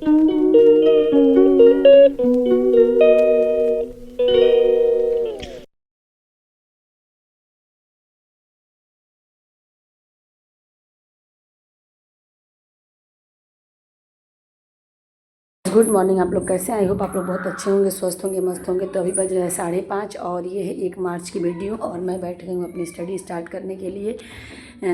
Good morning. आप लोग कैसे हैं? आई होप आप लोग बहुत अच्छे होंगे, स्वस्थ होंगे, मस्त होंगे। तो अभी बज रहे हैं 5:30 और ये है 1 मार्च की वीडियो और मैं बैठ गई हूँ अपनी स्टडी स्टार्ट करने के लिए,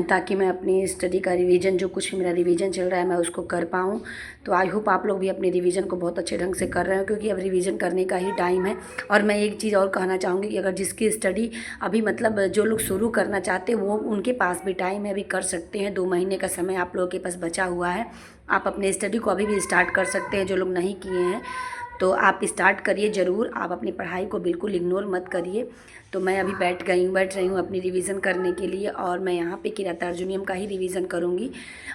ताकि मैं अपनी स्टडी का रिवीजन, जो कुछ भी मेरा रिवीजन चल रहा है, मैं उसको कर पाऊँ। तो आई होप आप लोग भी अपने रिवीजन को बहुत अच्छे ढंग से कर रहे हो, क्योंकि अब रिवीजन करने का ही टाइम है। और मैं एक चीज़ और कहना चाहूँगी कि अगर जिसकी स्टडी अभी मतलब जो लोग शुरू करना चाहते हैं, वो उनके पास भी टाइम है, अभी कर सकते हैं। 2 महीने का समय आप लोगों के पास बचा हुआ है। आप अपने स्टडी को अभी भी स्टार्ट कर सकते हैं। जो लोग नहीं किए हैं तो आप स्टार्ट करिए ज़रूर। आप अपनी पढ़ाई को बिल्कुल इग्नोर मत करिए। तो मैं अभी बैठ रही हूँ अपनी रिवीजन करने के लिए, और मैं यहाँ पे किराता अर्जुनियम का ही रिवीजन करूँगी।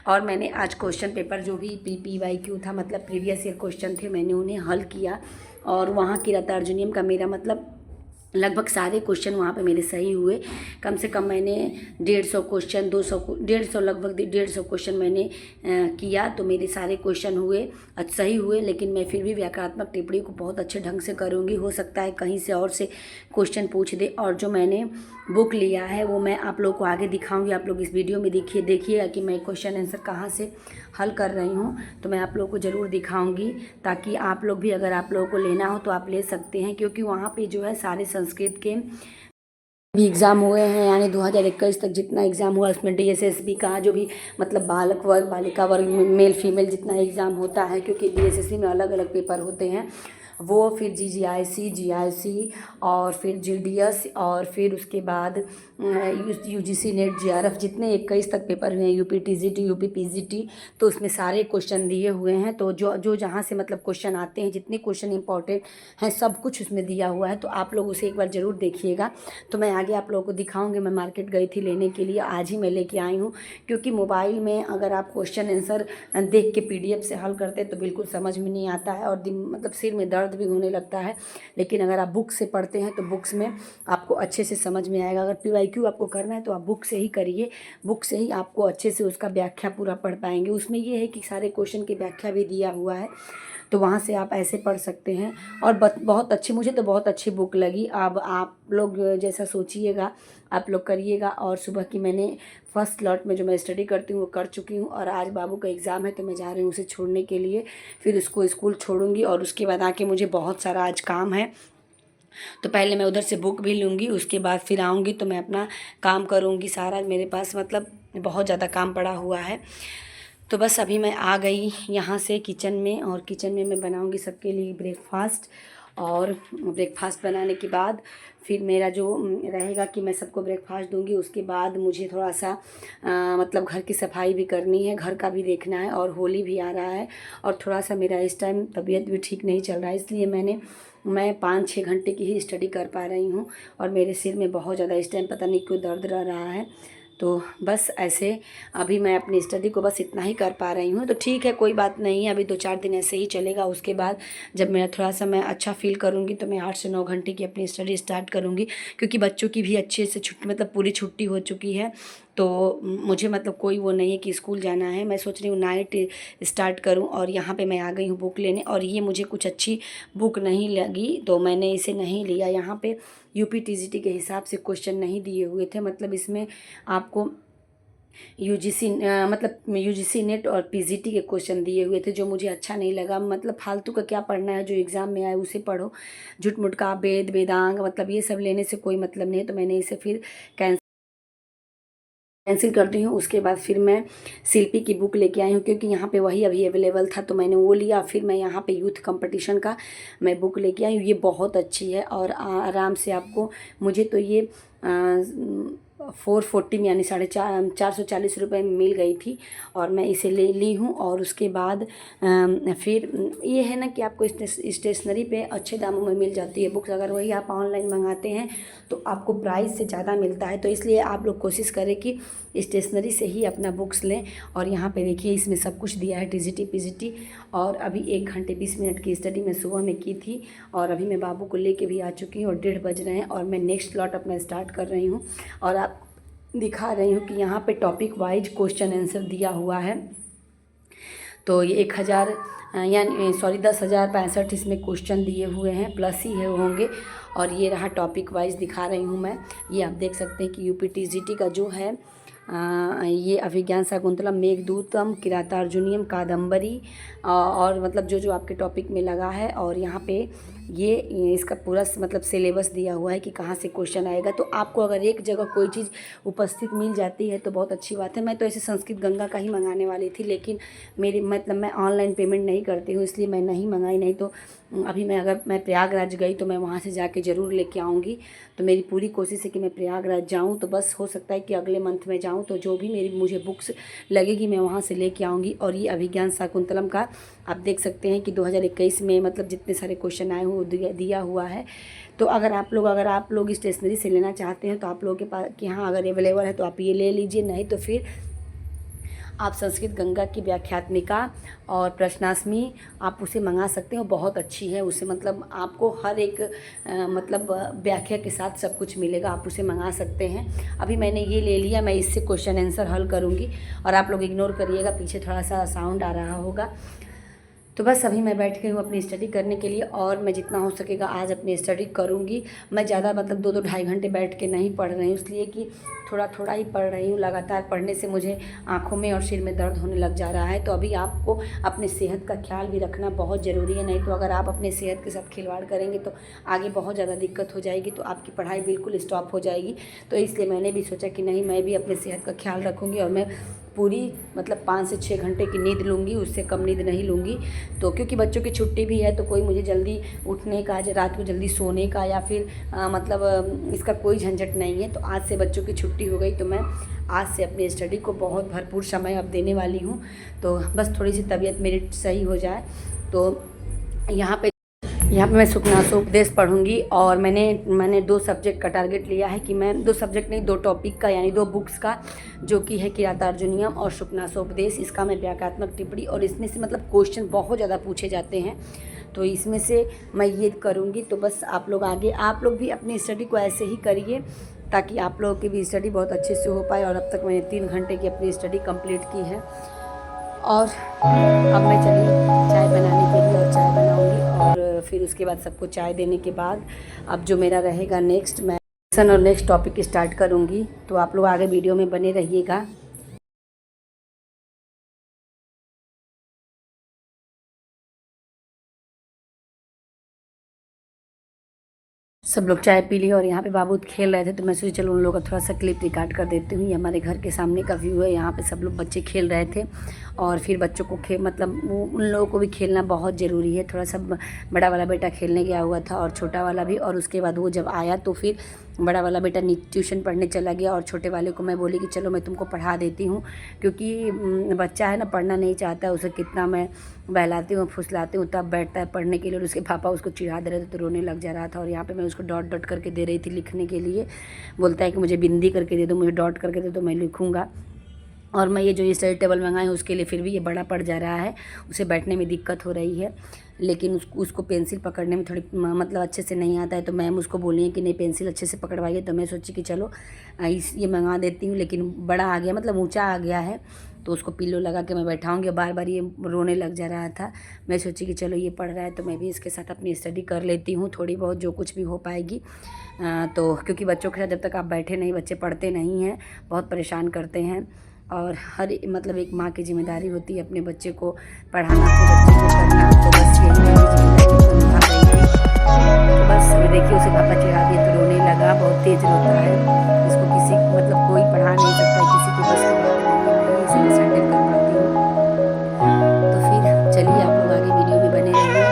और मैंने आज क्वेश्चन पेपर जो भी PPYQ था, मतलब प्रीवियस ईयर क्वेश्चन थे, मैंने उन्हें हल किया। और वहाँ किराता अर्जुनियम का मेरा मतलब लगभग सारे क्वेश्चन वहाँ पे मेरे सही हुए। कम से कम मैंने 150 क्वेश्चन, 200, 150, लगभग 150 क्वेश्चन मैंने किया, तो मेरे सारे क्वेश्चन हुए, सही हुए। लेकिन मैं फिर भी व्याकरणात्मक टिप्पणी को बहुत अच्छे ढंग से करूँगी। हो सकता है कहीं से और से क्वेश्चन पूछ दे। और जो मैंने बुक लिया है वो मैं आप लोग को आगे दिखाऊँगी। आप लोग इस वीडियो में देखिएगा कि मैं क्वेश्चन आंसर कहाँ से हल कर रही हूँ, तो मैं आप लोगों को ज़रूर दिखाऊंगी, ताकि आप लोग भी, अगर आप लोगों को लेना हो तो आप ले सकते हैं। क्योंकि वहाँ पे जो है सारे संस्कृत के भी एग्ज़ाम हुए हैं, यानी 2021 तक जितना एग्ज़ाम हुआ उसमें DSSB का जो भी मतलब बालक वर्ग, बालिका वर्ग, मेल फीमेल जितना एग्ज़ाम होता है, क्योंकि DSSC में अलग अलग पेपर होते हैं, वो फिर GIC और फिर GDS और फिर उसके बाद UGC नेट JRF, जितने 21 तक पेपर हुए हैं, UP TGT, UP PGT, तो उसमें सारे क्वेश्चन दिए हुए हैं। तो जो जहाँ से मतलब क्वेश्चन आते हैं, जितने क्वेश्चन इंपॉर्टेंट हैं, सब कुछ उसमें दिया हुआ है। तो आप लोग उसे एक बार ज़रूर देखिएगा। तो मैं आगे आप लोगों को दिखाऊंगी। मैं मार्केट गई थी लेने के लिए, आज ही मैं लेके आई हूँ। क्योंकि मोबाइल में अगर आप क्वेश्चन आंसर देख के PDF से हल करते तो बिल्कुल समझ में नहीं आता है, और दिन मतलब सिर में दर्द भी होने लगता है। लेकिन अगर आप बुक से पढ़ते हैं तो बुक्स में आपको अच्छे से समझ में आएगा। अगर PYQ आपको करना है तो आप बुक से ही करिए। बुक से ही आपको अच्छे से उसका व्याख्या पूरा पढ़ पाएंगे। उसमें ये है कि सारे क्वेश्चन की व्याख्या भी दिया हुआ है, तो वहाँ से आप ऐसे पढ़ सकते हैं। और बहुत अच्छी, मुझे तो बहुत अच्छी बुक लगी। अब आप लोग जैसा सोचिएगा आप लोग करिएगा। और सुबह की मैंने फर्स्ट लॉट में जो मैं स्टडी करती हूँ वो कर चुकी हूँ, और आज बाबू का एग्ज़ाम है तो मैं जा रही हूँ उसे छोड़ने के लिए। फिर उसको स्कूल छोड़ूंगी और उसके बाद आके मुझे बहुत सारा आज काम है, तो पहले मैं उधर से बुक भी लूँगी, उसके बाद फिर आऊँगी तो मैं अपना काम करूँगी सारा। मेरे पास मतलब बहुत ज़्यादा काम पड़ा हुआ है। तो बस अभी मैं आ गई यहाँ से किचन में, और किचन में मैं बनाऊँगी सबके लिए ब्रेकफास्ट। और ब्रेकफास्ट बनाने के बाद फिर मेरा जो रहेगा कि मैं सबको ब्रेकफास्ट दूंगी। उसके बाद मुझे थोड़ा सा मतलब घर की सफाई भी करनी है, घर का भी देखना है, और होली भी आ रहा है। और थोड़ा सा मेरा इस टाइम तबीयत भी ठीक नहीं चल रहा है, इसलिए मैं 5-6 घंटे की ही स्टडी कर पा रही हूँ। और मेरे सिर में बहुत ज़्यादा इस टाइम पता नहीं क्यों दर्द रह रहा है। तो बस ऐसे अभी मैं अपनी स्टडी को बस इतना ही कर पा रही हूँ। तो ठीक है, कोई बात नहीं है, अभी 2-4 दिन ऐसे ही चलेगा। उसके बाद जब मेरा थोड़ा सा मैं अच्छा फील करूँगी तो मैं 8 से 9 घंटे की अपनी स्टडी स्टार्ट करूँगी। क्योंकि बच्चों की भी अच्छे से छुट्टी, मतलब पूरी छुट्टी हो चुकी है, तो मुझे मतलब कोई वो नहीं है कि स्कूल जाना है। मैं सोच रही हूँ नाइट स्टार्ट करूँ। और यहाँ पे मैं आ गई हूँ बुक लेने, और ये मुझे कुछ अच्छी बुक नहीं लगी तो मैंने इसे नहीं लिया। यहाँ पे UP TGT के हिसाब से क्वेश्चन नहीं दिए हुए थे, मतलब इसमें आपको UGC मतलब UGC नेट और PGT के क्वेश्चन दिए हुए थे, जो मुझे अच्छा नहीं लगा। मतलब फालतू का क्या पढ़ना है, जो एग्ज़ाम में आए उसे पढ़ो। झूठ मूठ का वेद वेदांग मतलब ये सब लेने से कोई मतलब नहीं है। तो मैंने इसे फिर कैंसिल करती हूँ। उसके बाद फिर मैं शिल्पी की बुक लेके आई हूँ, क्योंकि यहाँ पे वही अभी अवेलेबल था तो मैंने वो लिया। फिर मैं यहाँ पे यूथ कंपटीशन का मैं बुक लेके आई हूँ। ये बहुत अच्छी है और आराम से आपको, मुझे तो ये 440 में यानी 440 रुपये में मिल गई थी, और मैं इसे ले ली हूँ। और उसके बाद फिर ये है ना कि आपको स्टेशनरी पे अच्छे दामों में मिल जाती है बुक्स। अगर वही आप ऑनलाइन मंगाते हैं तो आपको प्राइस से ज़्यादा मिलता है। तो इसलिए आप लोग कोशिश करें कि स्टेशनरी से ही अपना बुक्स लें। और यहाँ पे देखिए इसमें सब कुछ दिया है, TGT PGT। और अभी 1 घंटे 20 मिनट की स्टडी मैं सुबह में की थी, और अभी मैं बाबू को लेके भी आ चुकी हूँ, और 1:30 बज रहे हैं, और मैं नेक्स्ट लॉट अपना स्टार्ट कर रही हूँ। और आप दिखा रही हूँ कि यहाँ पे टॉपिक वाइज क्वेश्चन आंसर दिया हुआ है। तो ये 1000 यानी सॉरी 10,065 इसमें क्वेश्चन दिए हुए हैं, प्लस ही है होंगे। और ये रहा टॉपिक वाइज दिखा रही हूँ मैं। ये आप देख सकते हैं कि यूपीटीजीटी का जो है ये अभिज्ञान शाकुंतलम, मेघदूतम, किरातार्जुनीयम, कादम्बरी और मतलब जो जो आपके टॉपिक में लगा है। और यहाँ पे ये इसका पूरा मतलब सिलेबस दिया हुआ है कि कहाँ से क्वेश्चन आएगा। तो आपको अगर एक जगह कोई चीज़ उपस्थित मिल जाती है तो बहुत अच्छी बात है। मैं तो ऐसे संस्कृत गंगा का ही मंगाने वाली थी, लेकिन मेरी मतलब मैं ऑनलाइन पेमेंट नहीं करती हूँ, इसलिए मैं नहीं मंगाई। नहीं तो अभी अगर मैं प्रयागराज गई तो मैं वहाँ से जाके ज़रूर लेके आऊँगी। तो मेरी पूरी कोशिश है कि मैं प्रयागराज जाऊँ। तो बस हो सकता है कि अगले मंथ में जाऊँ, तो जो भी मुझे बुक्स लगेगी मैं वहाँ से लेके आऊँगी। और ये अभिज्ञान शाकुंतलम का आप देख सकते हैं कि 2021 में मतलब जितने सारे क्वेश्चन आए हुए दिया हुआ है। तो अगर आप लोग स्टेशनरी से लेना चाहते हैं तो आप लोगों के पास कि हाँ अगर अवेलेबल है तो आप ये ले लीजिए, नहीं तो फिर आप संस्कृत गंगा की व्याख्यात्मिका और प्रश्नासमी आप उसे मंगा सकते हो। बहुत अच्छी है, उसे मतलब आपको हर एक मतलब व्याख्या के साथ सब कुछ मिलेगा, आप उसे मंगा सकते हैं। अभी मैंने ये ले लिया, मैं इससे क्वेश्चन आंसर हल करूँगी। और आप लोग इग्नोर करिएगा, पीछे थोड़ा सा साउंड आ रहा होगा। तो बस अभी मैं बैठ गई हूँ अपनी स्टडी करने के लिए, और मैं जितना हो सकेगा आज अपनी स्टडी करूँगी। मैं ज़्यादा मतलब 2-2 ढाई घंटे बैठ के नहीं पढ़ रही हूँ, इसलिए कि थोड़ा थोड़ा ही पढ़ रही हूँ। लगातार पढ़ने से मुझे आँखों में और सिर में दर्द होने लग जा रहा है। तो अभी आपको अपने सेहत का ख्याल भी रखना बहुत ज़रूरी है, नहीं तो अगर आप अपने सेहत के साथ खिलवाड़ करेंगे तो आगे बहुत ज़्यादा दिक्कत हो जाएगी, तो आपकी पढ़ाई बिल्कुल स्टॉप हो जाएगी। तो इसलिए मैंने भी सोचा कि नहीं, मैं भी अपने सेहत का ख्याल रखूँगी और मैं पूरी मतलब 5 से 6 घंटे की नींद लूँगी, उससे कम नींद नहीं लूँगी। तो क्योंकि बच्चों की छुट्टी भी है तो कोई मुझे जल्दी उठने का, रात को जल्दी सोने का या फिर मतलब इसका कोई झंझट नहीं है। तो आज से बच्चों की छुट्टी हो गई, तो मैं आज से अपनी स्टडी को बहुत भरपूर समय अब देने वाली हूँ। तो बस थोड़ी सी तबीयत मेरी सही हो जाए। तो यहाँ पे मैं सुखनासोपदेश पढ़ूंगी। और मैंने 2 सब्जेक्ट का टारगेट लिया है कि मैं 2 सब्जेक्ट नहीं, 2 टॉपिक का यानी 2 बुक्स का, जो कि है किरातार्जुनीयम और सुखनासोपदेश। इसका मैं व्याकरणात्मक टिप्पणी, और इसमें से मतलब क्वेश्चन बहुत ज़्यादा पूछे जाते हैं, तो इसमें से मैं ये करूँगी। तो बस आप लोग भी अपनी स्टडी को ऐसे ही करिए ताकि आप लोगों की भी स्टडी बहुत अच्छे से हो पाए। और अब तक मैंने 3 घंटे की अपनी स्टडी कंप्लीट की है। और अब मैं चली चाय बनाने के लिए, और चाय बनाऊंगी। और फिर उसके बाद सबको चाय देने के बाद अब जो मेरा रहेगा नेक्स्ट, मैं और नेक्स्ट टॉपिक स्टार्ट करूंगी। तो आप लोग आगे वीडियो में बने रहिएगा। सब लोग चाय पी लिए और यहाँ पे बाबू खेल रहे थे, तो मैं सोची चलो उन लोगों का थोड़ा सा क्लिप रिकॉर्ड कर देती हूँ। ये हमारे घर के सामने का व्यू है, यहाँ पे सब लोग बच्चे खेल रहे थे। और फिर बच्चों को मतलब उन लोगों को भी खेलना बहुत ज़रूरी है। थोड़ा सा बड़ा वाला बेटा खेलने गया हुआ था और छोटा वाला भी। और उसके बाद वो जब आया तो फिर बड़ा वाला बेटा ट्यूशन पढ़ने चला गया, और छोटे वाले को मैं बोली कि चलो मैं तुमको पढ़ा देती हूँ, क्योंकि बच्चा है ना, पढ़ना नहीं चाहता है। उसे कितना मैं बहलाती हूँ, फुसलाती हूँ, तब बैठता है पढ़ने के लिए। और उसके पापा उसको चिढ़ा दे रहे थे तो रोने लग जा रहा था। और यहाँ पे मैं उसको डॉट डॉट करके दे रही थी लिखने के लिए। बोलता है कि मुझे बिंदी करके दे दो, मुझे डॉट करके दे दो, मैं लिखूँगा। और मैं ये जो ये स्टडी टेबल मंगाई हूँ उसके लिए फिर भी ये बड़ा पड़ जा रहा है, उसे बैठने में दिक्कत हो रही है। लेकिन उसको पेंसिल पकड़ने में थोड़ी मतलब अच्छे से नहीं आता है। तो मैम उसको बोली है कि नहीं पेंसिल अच्छे से पकड़वाइए। तो मैं सोची कि चलो ये मंगा देती हूँ, लेकिन बड़ा आ गया, मतलब ऊंचा आ गया है। तो उसको पिल्लो लगा के मैं बैठाऊँगी। बार बार ये रोने लग जा रहा था। मैं सोची कि चलो ये पढ़ रहा है तो मैं भी इसके साथ अपनी स्टडी कर लेती हूँ, थोड़ी बहुत जो कुछ भी हो पाएगी। तो क्योंकि बच्चों के साथ जब तक आप बैठे नहीं, बच्चे पढ़ते नहीं हैं, बहुत परेशान करते हैं। और हर मतलब एक माँ की जिम्मेदारी होती है अपने बच्चे को पढ़ाना, अपने बच्चे को करना। तो बस यही मेरी जिम्मेदारी को निभा रही थी। तो बस देखिए उसे पापा चिढ़ा दिए तो रोने लगा, बहुत तेज रोता है। इसको किसी मतलब कोई पढ़ा नहीं सकता, किसी के बस की बात नहीं है, मैं ही इसे बस हैंडल कर पाती हूँ। तो फिर चलिए आप लोग आगे वीडियो में बने रहिए।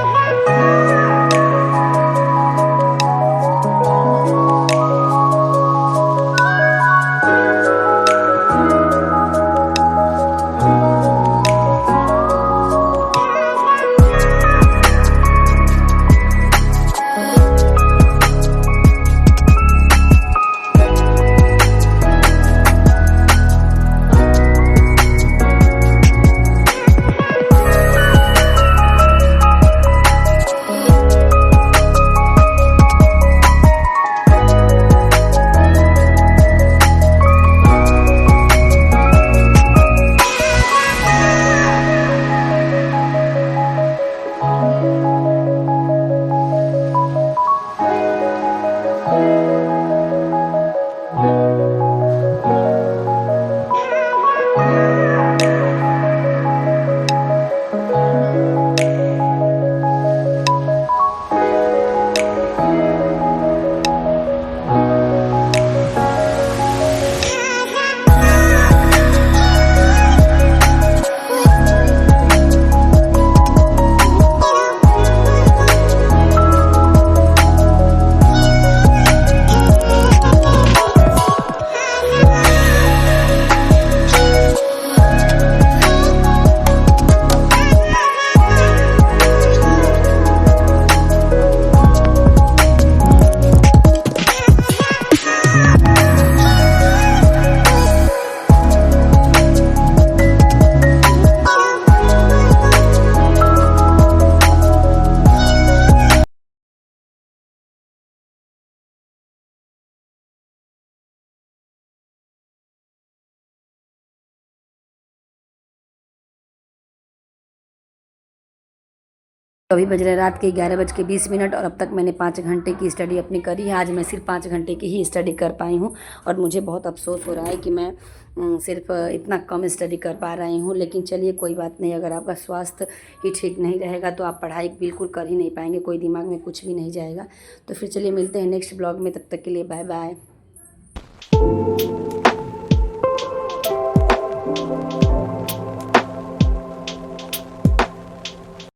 अभी बज रहे रात के 11:20 और अब तक मैंने 5 घंटे की स्टडी अपनी करी है। आज मैं सिर्फ 5 घंटे की ही स्टडी कर पाई हूँ और मुझे बहुत अफसोस हो रहा है कि मैं सिर्फ इतना कम स्टडी कर पा रही हूँ। लेकिन चलिए कोई बात नहीं, अगर आपका स्वास्थ्य ही ठीक नहीं रहेगा तो आप पढ़ाई बिल्कुल कर ही नहीं पाएंगे, कोई दिमाग में कुछ भी नहीं जाएगा। तो फिर चलिए मिलते हैं नेक्स्ट ब्लॉग में, तब तक के लिए बाय बाय।